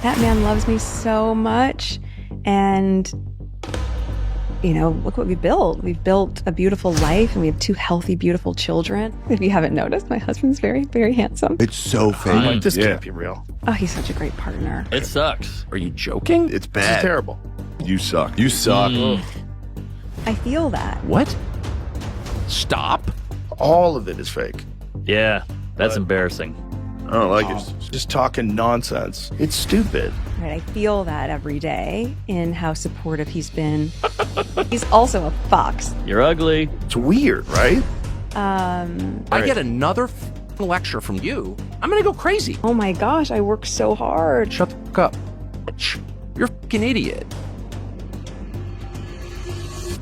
That man loves me so much. And, you know, look what we built. We've built a beautiful life, and we have 2 healthy, beautiful children. If you haven't noticed, my husband's very, very handsome. It's so fake. Like, this can't be real. Oh, he's such a great partner. It sucks. Are you joking? It's This bad. is terrible. You suck. You suck. I feel that. What? Stop. All of it is fake. Yeah, that's embarrassing. I don't like it. Just talking nonsense. It's stupid. Right, I feel that every day in how supportive he's been. He's also a fox. You're ugly. It's weird, right? I get another lecture from you, I'm gonna go crazy. Oh my gosh, I work so hard. Shut the fuck up. You're a fucking idiot.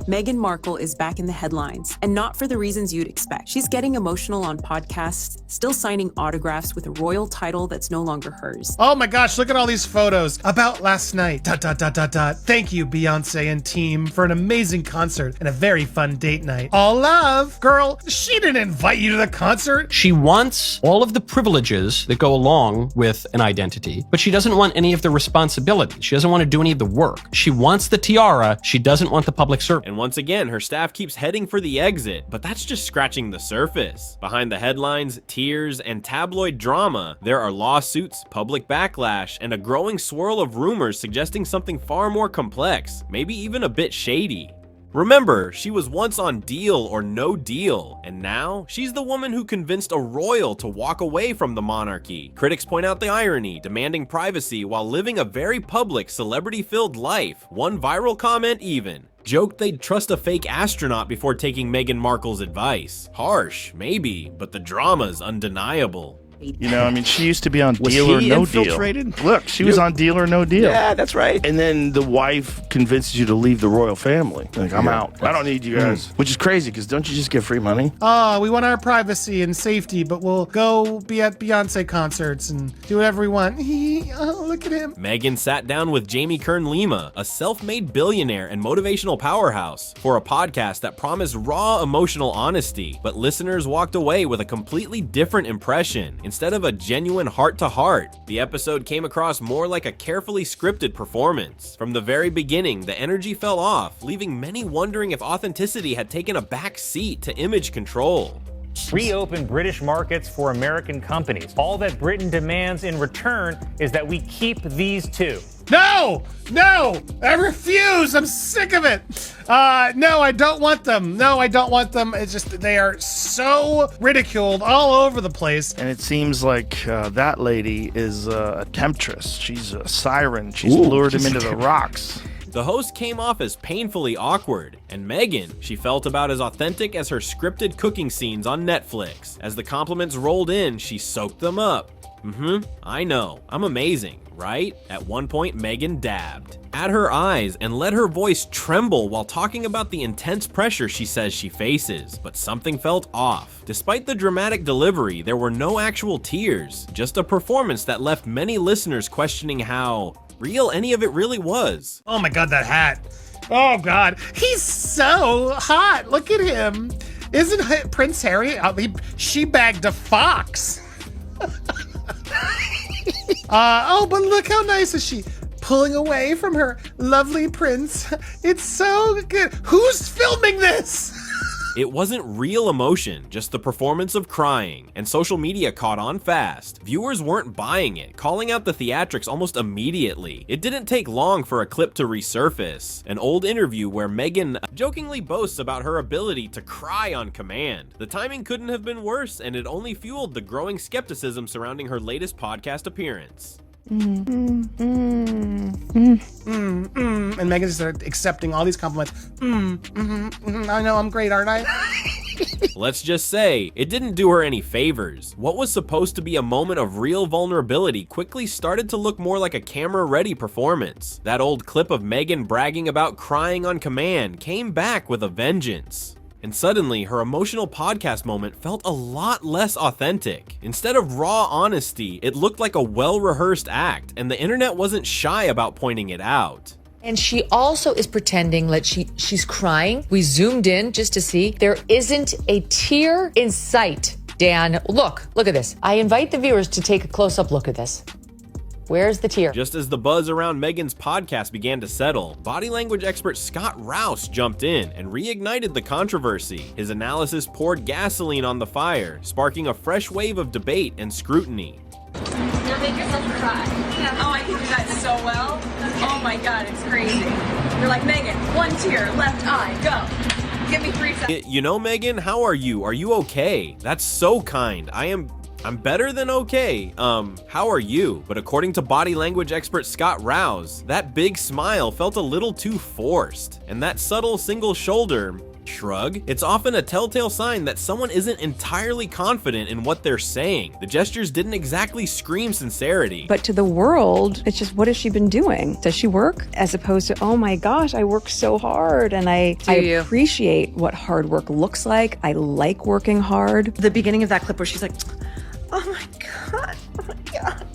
Meghan Markle is back in the headlines, and not for the reasons you'd expect. She's getting emotional on podcasts, still signing autographs with a royal title that's no longer hers. Oh my gosh, look at all these photos about last night. ... Thank you, Beyonce and team, for an amazing concert and a very fun date night. All love. Girl, she didn't invite you to the concert. She wants all of the privileges that go along with an identity, but she doesn't want any of the responsibility. She doesn't want to do any of the work. She wants the tiara. She doesn't want the public service. And once again, her staff keeps heading for the exit, but that's just scratching the surface. Behind the headlines, tears, and tabloid drama, there are lawsuits, public backlash, and a growing swirl of rumors suggesting something far more complex, maybe even a bit shady. Remember, she was once on Deal or No Deal, and now she's the woman who convinced a royal to walk away from the monarchy. Critics point out the irony, demanding privacy while living a very public, celebrity-filled life. One viral comment even joked they'd trust a fake astronaut before taking Meghan Markle's advice. Harsh, maybe, but the drama's undeniable. You know, I mean, she used to be on Was Deal or he No infiltrated? Deal. Look, she was on Deal or No Deal. Yeah, that's right. And then the wife convinces you to leave the royal family. Like, I'm out. I don't need you guys. Which is crazy, because don't you just get free money? Oh, we want our privacy and safety, but we'll go be at Beyonce concerts and do whatever we want. Oh, look at him. Meghan sat down with Jamie Kern-Lima, a self-made billionaire and motivational powerhouse, for a podcast that promised raw emotional honesty, but listeners walked away with a completely different impression. Instead of a genuine heart-to-heart, the episode came across more like a carefully scripted performance. From the very beginning, the energy fell off, leaving many wondering if authenticity had taken a back seat to image control. Reopen British markets for American companies. All that Britain demands in return is that we keep these 2. No, I refuse. I'm sick of it. No, I don't want them. No, I don't want them. It's just they are so ridiculed all over the place. And it seems like that lady is a temptress. She's a siren. She's lured him into the rocks. The host came off as painfully awkward, and Meghan, she felt about as authentic as her scripted cooking scenes on Netflix. As the compliments rolled in, she soaked them up. I know, I'm amazing, right? At one point, Meghan dabbed at her eyes and let her voice tremble while talking about the intense pressure she says she faces, but something felt off. Despite the dramatic delivery, there were no actual tears, just a performance that left many listeners questioning how real any of it really was. Oh my God, that hat. Oh God, he's so hot. Look at him. Isn't Prince Harry? She bagged a fox. But look how nice is she. Pulling away from her lovely prince. It's so good. Who's filming this? It wasn't real emotion, just the performance of crying, and social media caught on fast. Viewers weren't buying it, calling out the theatrics almost immediately. It didn't take long for a clip to resurface, an old interview where Meghan jokingly boasts about her ability to cry on command. The timing couldn't have been worse, and it only fueled the growing skepticism surrounding her latest podcast appearance. And Meghan started accepting all these compliments. I know I'm great, aren't I? Let's just say, it didn't do her any favors. What was supposed to be a moment of real vulnerability quickly started to look more like a camera-ready performance. That old clip of Meghan bragging about crying on command came back with a vengeance. And suddenly, her emotional podcast moment felt a lot less authentic. Instead of raw honesty, it looked like a well-rehearsed act, and the internet wasn't shy about pointing it out. And she also is pretending like she's crying. We zoomed in just to see. There isn't a tear in sight. Dan, look at this. I invite the viewers to take a close-up look at this. Where's the tear? Just as the buzz around Meghan's podcast began to settle, body language expert Scott Rouse jumped in and reignited the controversy. His analysis poured gasoline on the fire, sparking a fresh wave of debate and scrutiny. Now make yourself cry. Oh, I can do that so well. Oh my God, it's crazy. You're like, Meghan, 1 tear, left eye, go. Give me 3 seconds. You know, Meghan, how are you? Are you okay? That's so kind. I'm better than okay. How are you? But according to body language expert Scott Rouse, that big smile felt a little too forced. And that subtle single shoulder shrug, it's often a telltale sign that someone isn't entirely confident in what they're saying. The gestures didn't exactly scream sincerity. But to the world, it's just, what has she been doing? Does she work? As opposed to, oh my gosh, I work so hard, and I appreciate what hard work looks like. I like working hard. The beginning of that clip where she's like, oh my God, oh my God.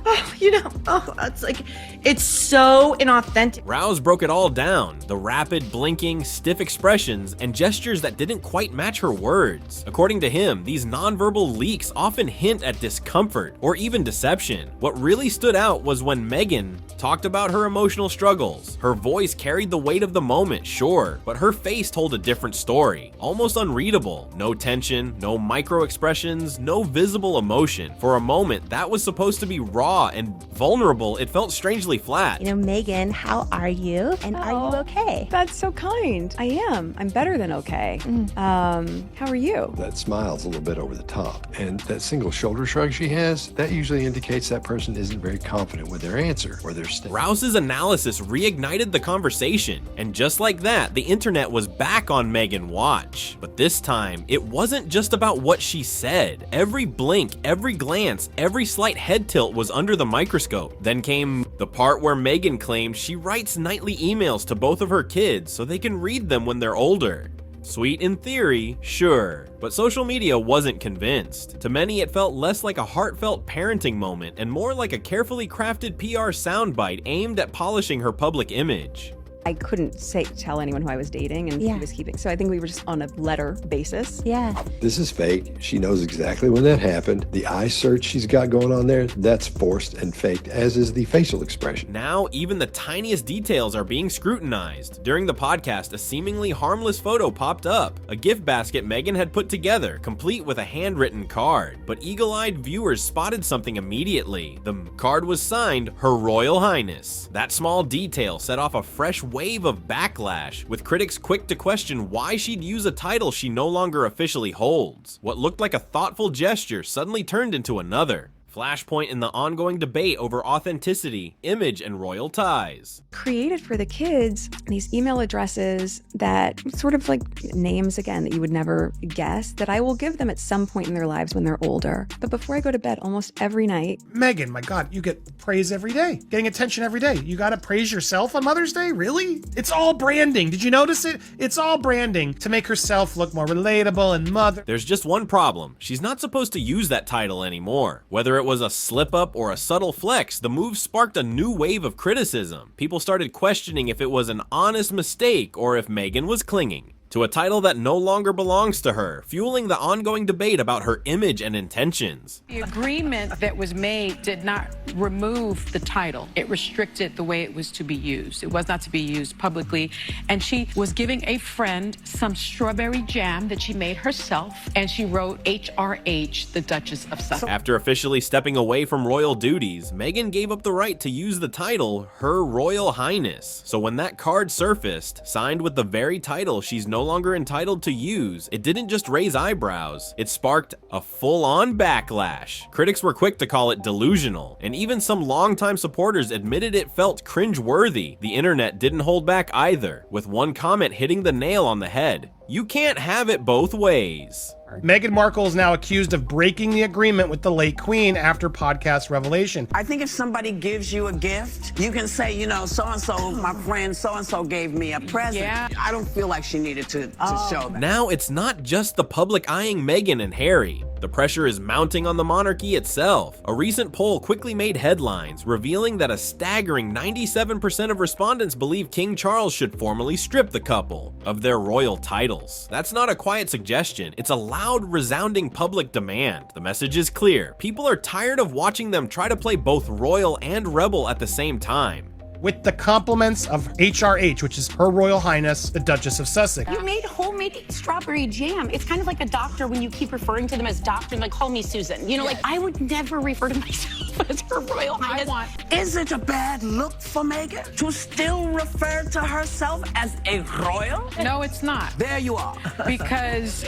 Oh, you know, oh, it's like, it's so inauthentic. Rouse broke it all down. The rapid, blinking, stiff expressions and gestures that didn't quite match her words. According to him, these nonverbal leaks often hint at discomfort or even deception. What really stood out was when Meghan talked about her emotional struggles. Her voice carried the weight of the moment, sure, but her face told a different story. Almost unreadable. No tension, no micro expressions, no visible emotion. For a moment, that was supposed to be raw and vulnerable. It felt strangely flat. You know, Meghan, how are you? And are you okay? That's so kind. I am. I'm better than okay. How are you? That smile's a little bit over the top. And that single shoulder shrug she has, that usually indicates that person isn't very confident with their answer or their stance. Rouse's analysis reignited the conversation. And just like that, the internet was back on Meghan watch. But this time, it wasn't just about what she said. Every blink, every glance, every slight head tilt was under the microscope. Then came the part where Meghan claimed she writes nightly emails to both of her kids so they can read them when they're older. Sweet in theory, sure, but social media wasn't convinced. To many, it felt less like a heartfelt parenting moment and more like a carefully crafted PR soundbite aimed at polishing her public image. I couldn't tell anyone who I was dating and he was keeping. So I think we were just on a letter basis. Yeah. This is fake. She knows exactly when that happened. The eye search she's got going on there, that's forced and faked, as is the facial expression. Now, even the tiniest details are being scrutinized. During the podcast, a seemingly harmless photo popped up. A gift basket Meghan had put together, complete with a handwritten card. But eagle-eyed viewers spotted something immediately. The card was signed, Her Royal Highness. That small detail set off a fresh wave of backlash, with critics quick to question why she'd use a title she no longer officially holds. What looked like a thoughtful gesture suddenly turned into another. Flashpoint in the ongoing debate over authenticity, image, and royal ties. Created for the kids these email addresses that sort of like names again that you would never guess, that I will give them at some point in their lives when they're older. But before I go to bed almost every night. Meghan, my God, you get praise every day, getting attention every day. You gotta praise yourself on Mother's Day? Really? It's all branding. Did you notice it? It's all branding to make herself look more relatable and mother. There's just one problem. She's not supposed to use that title anymore. Whether it was a slip-up or a subtle flex, the move sparked a new wave of criticism. People started questioning if it was an honest mistake or if Meghan was clinging to a title that no longer belongs to her, fueling the ongoing debate about her image and intentions. The agreement that was made did not remove the title. It restricted the way it was to be used. It was not to be used publicly. And she was giving a friend some strawberry jam that she made herself, and she wrote HRH, the Duchess of Sussex. After officially stepping away from royal duties, Meghan gave up the right to use the title Her Royal Highness. So when that card surfaced, signed with the very title she's no longer entitled to use, it didn't just raise eyebrows, it sparked a full-on backlash. Critics were quick to call it delusional, and even some longtime supporters admitted it felt cringe-worthy. The internet didn't hold back either, with one comment hitting the nail on the head. You can't have it both ways. Meghan Markle is now accused of breaking the agreement with the late Queen after podcast revelation. I think if somebody gives you a gift, you can say, you know, so-and-so, my friend so-and-so gave me a present. Yeah. I don't feel like she needed to show that. Now it's not just the public eyeing Meghan and Harry. The pressure is mounting on the monarchy itself. A recent poll quickly made headlines, revealing that a staggering 97% of respondents believe King Charles should formally strip the couple of their royal titles. That's not a quiet suggestion, it's a loud, resounding public demand. The message is clear. People are tired of watching them try to play both royal and rebel at the same time. With the compliments of HRH, which is Her Royal Highness, the Duchess of Sussex. You made homemade strawberry jam. It's kind of like a doctor when you keep referring to them as doctor, like, call me Susan. You know, like, I would never refer to myself as Her Royal Highness. Is it a bad look for Meghan to still refer to herself as a royal? No, it's not. There you are. Because,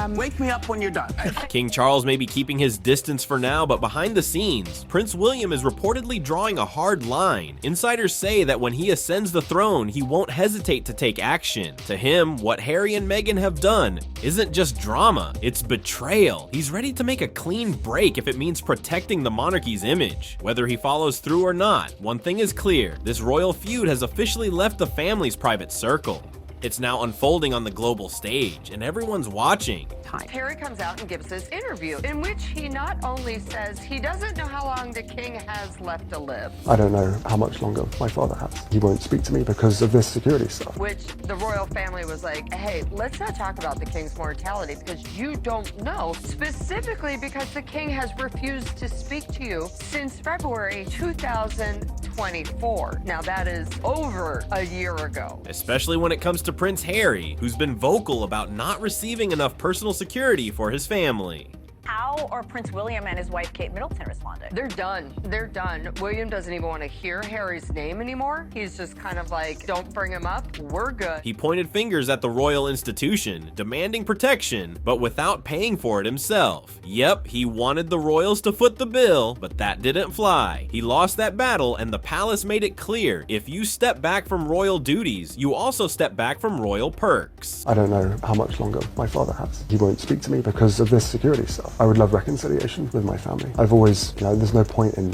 Wake me up when you're done. King Charles may be keeping his distance for now, but behind the scenes, Prince William is reportedly drawing a hard line. Insiders say that when he ascends the throne, he won't hesitate to take action. To him, what Harry and Meghan have done isn't just drama, it's betrayal. He's ready to make a clean break if it means protecting the monarchy's image. Whether he follows through or not, one thing is clear, this royal feud has officially left the family's private circle. It's now unfolding on the global stage, and everyone's watching. Harry comes out and gives this interview in which he not only says he doesn't know how long the king has left to live, I don't know how much longer my father has. He won't speak to me because of this security stuff. which the royal family was like, hey, let's not talk about the king's mortality because you don't know, specifically because the king has refused to speak to you since February 2024. Now that is over a year ago. Especially when it comes to Prince Harry, who's been vocal about not receiving enough personal security for his family. How are Prince William and his wife Kate Middleton responding? They're done. They're done. William doesn't even want to hear Harry's name anymore. He's just kind of like, don't bring him up. We're good. He pointed fingers at the royal institution, demanding protection, but without paying for it himself. Yep, he wanted the royals to foot the bill, but that didn't fly. He lost that battle, and the palace made it clear, if you step back from royal duties, you also step back from royal perks. I don't know how much longer my father has. He won't speak to me because of this security stuff. I would love reconciliation with my family. I've always, there's no point in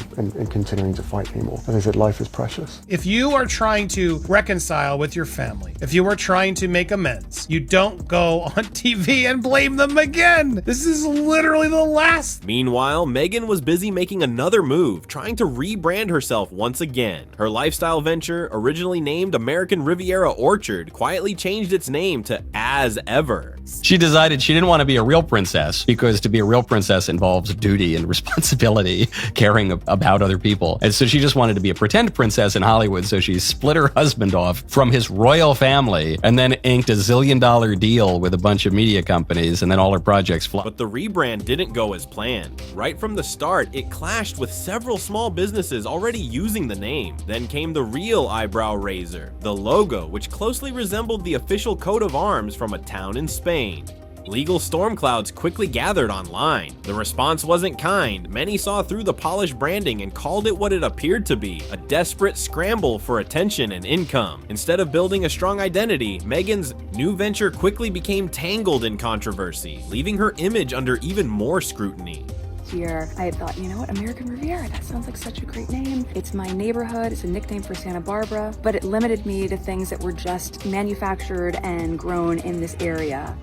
continuing to fight anymore. As I said, life is precious. If you are trying to reconcile with your family, if you are trying to make amends, you don't go on TV and blame them again. This is literally the last. Meanwhile, Meghan was busy making another move, trying to rebrand herself once again. Her lifestyle venture, originally named American Riviera Orchard, quietly changed its name to As Ever. She decided she didn't want to be a real princess because to be a real princess involves duty and responsibility, caring about other people. And so she just wanted to be a pretend princess in Hollywood. So she split her husband off from his royal family and then inked a $1 zillion deal with a bunch of media companies, and then all her projects flopped. But the rebrand didn't go as planned. Right from the start, it clashed with several small businesses already using the name. Then came the real eyebrow raiser, the logo, which closely resembled the official coat of arms from a town in Spain. Legal storm clouds quickly gathered online. The response wasn't kind. Many saw through the polished branding and called it what it appeared to be, a desperate scramble for attention and income. Instead of building a strong identity, Meghan's new venture quickly became tangled in controversy, leaving her image under even more scrutiny. Here, I thought, you know what, American Riviera, that sounds like such a great name. It's my neighborhood, it's a nickname for Santa Barbara, but it limited me to things that were just manufactured and grown in this area.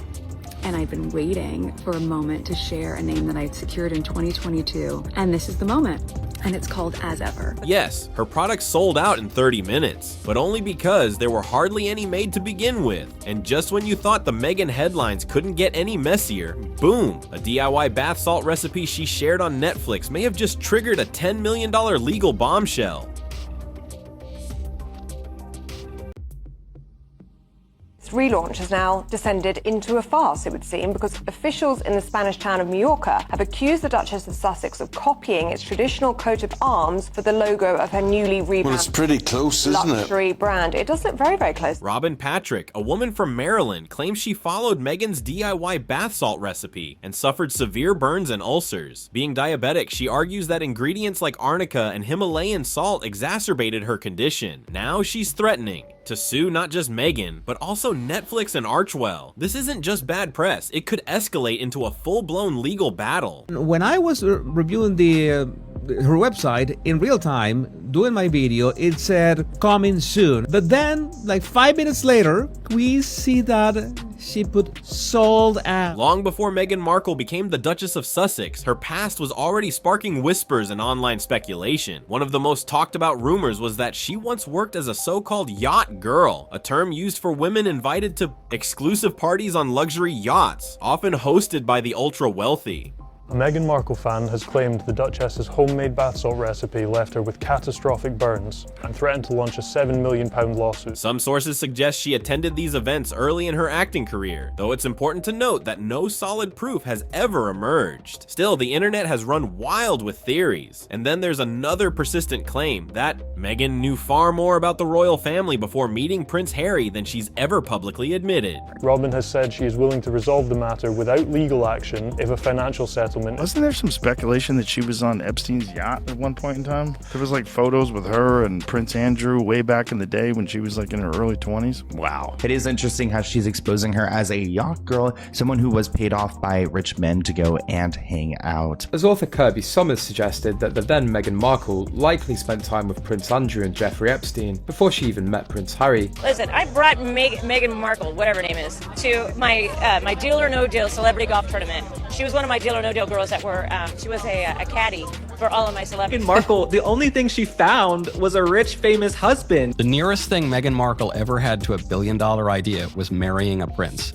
And I've been waiting for a moment to share a name that I'd secured in 2022, and this is the moment. And it's called As Ever. Yes, her products sold out in 30 minutes, but only because there were hardly any made to begin with. And just when you thought the Meghan headlines couldn't get any messier, boom, a DIY bath salt recipe she shared on Netflix may have just triggered a $10 million legal bombshell. Relaunch has now descended into a farce, it would seem, because officials in the Spanish town of Mallorca have accused the Duchess of Sussex of copying its traditional coat of arms for the logo of her newly revamped Well, it's pretty close, isn't it? luxury brand. It does look very, very close. Robin Patrick, a woman from Maryland, claims she followed Meghan's DIY bath salt recipe and suffered severe burns and ulcers. Being diabetic, she argues that ingredients like arnica and Himalayan salt exacerbated her condition. Now she's threatening to sue not just Meghan, but also Netflix and Archwell. This isn't just bad press, it could escalate into a full-blown legal battle. When I was reviewing her website in real time, doing my video, it said coming soon. But then, like 5 minutes later, we see that She put sold out. Long before Meghan Markle became the Duchess of Sussex, her past was already sparking whispers and online speculation. One of the most talked about rumors was that she once worked as a so-called yacht girl, a term used for women invited to exclusive parties on luxury yachts, often hosted by the ultra-wealthy. A Meghan Markle fan has claimed the Duchess's homemade bath salt recipe left her with catastrophic burns and threatened to launch a £7 million lawsuit. Some sources suggest she attended these events early in her acting career, though it's important to note that no solid proof has ever emerged. Still, the internet has run wild with theories. And then there's another persistent claim that Meghan knew far more about the royal family before meeting Prince Harry than she's ever publicly admitted. Robin has said she is willing to resolve the matter without legal action if a financial settlement. Wasn't there some speculation that she was on Epstein's yacht at one point in time? There was like photos with her and Prince Andrew way back in the day when she was like in her early 20s. Wow. It is interesting how she's exposing her as a yacht girl, someone who was paid off by rich men to go and hang out. As author Kirby Summers suggested, that the then Meghan Markle likely spent time with Prince Andrew and Jeffrey Epstein before she even met Prince Harry. Listen, I brought Meghan Markle, whatever her name is, to my Deal or No Deal celebrity golf tournament. She was one of my Deal or No Deal girls that were, she was a caddy for all of my celebrities. Meghan Markle, the only thing she found was a rich, famous husband. The nearest thing Meghan Markle ever had to a billion-dollar idea was marrying a prince.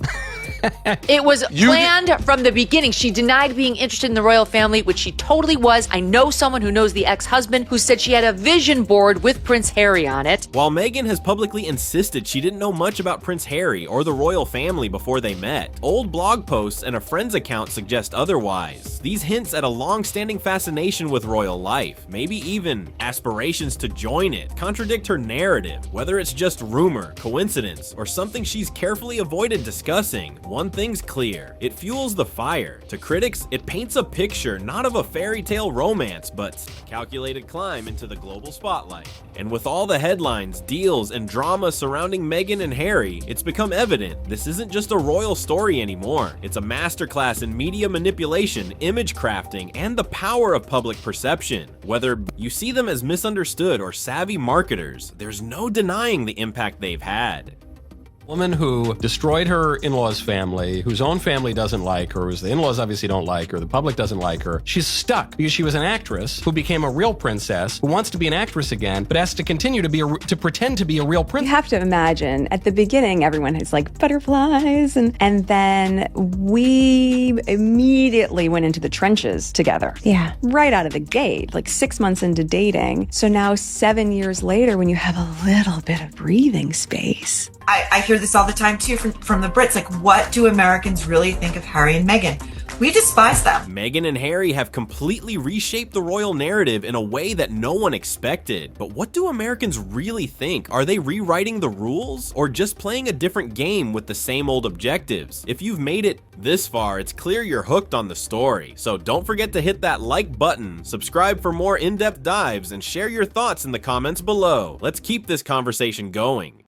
It was planned from the beginning. She denied being interested in the royal family, which she totally was. I know someone who knows the ex-husband who said she had a vision board with Prince Harry on it. While Meghan has publicly insisted she didn't know much about Prince Harry or the royal family before they met, old blog posts and a friend's account suggest otherwise. These hints at a long-standing fascination with royal life, maybe even aspirations to join it, contradict her narrative. Whether it's just rumor, coincidence, or something she's carefully avoided discussing, one thing's clear: it fuels the fire. To critics, it paints a picture not of a fairy tale romance, but a calculated climb into the global spotlight. And with all the headlines, deals, and drama surrounding Meghan and Harry, it's become evident this isn't just a royal story anymore. It's a masterclass in media manipulation, image crafting, and the power of public perception. Whether you see them as misunderstood or savvy marketers, there's no denying the impact they've had. Woman who destroyed her in-laws' family, whose own family doesn't like her, whose the in-laws obviously don't like her, the public doesn't like her. She's stuck because she was an actress who became a real princess, who wants to be an actress again, but has to continue to pretend to be a real princess. You have to imagine, at the beginning, everyone has like butterflies, and then we immediately went into the trenches together. Yeah. Right out of the gate, like 6 months into dating. So now 7 years later, when you have a little bit of breathing space. I hear this all the time too from the Brits. Like, what do Americans really think of Harry and Meghan? We despise them. Meghan and Harry have completely reshaped the royal narrative in a way that no one expected. But what do Americans really think? Are they rewriting the rules or just playing a different game with the same old objectives? If you've made it this far, it's clear you're hooked on the story. So don't forget to hit that like button, subscribe for more in-depth dives, and share your thoughts in the comments below. Let's keep this conversation going.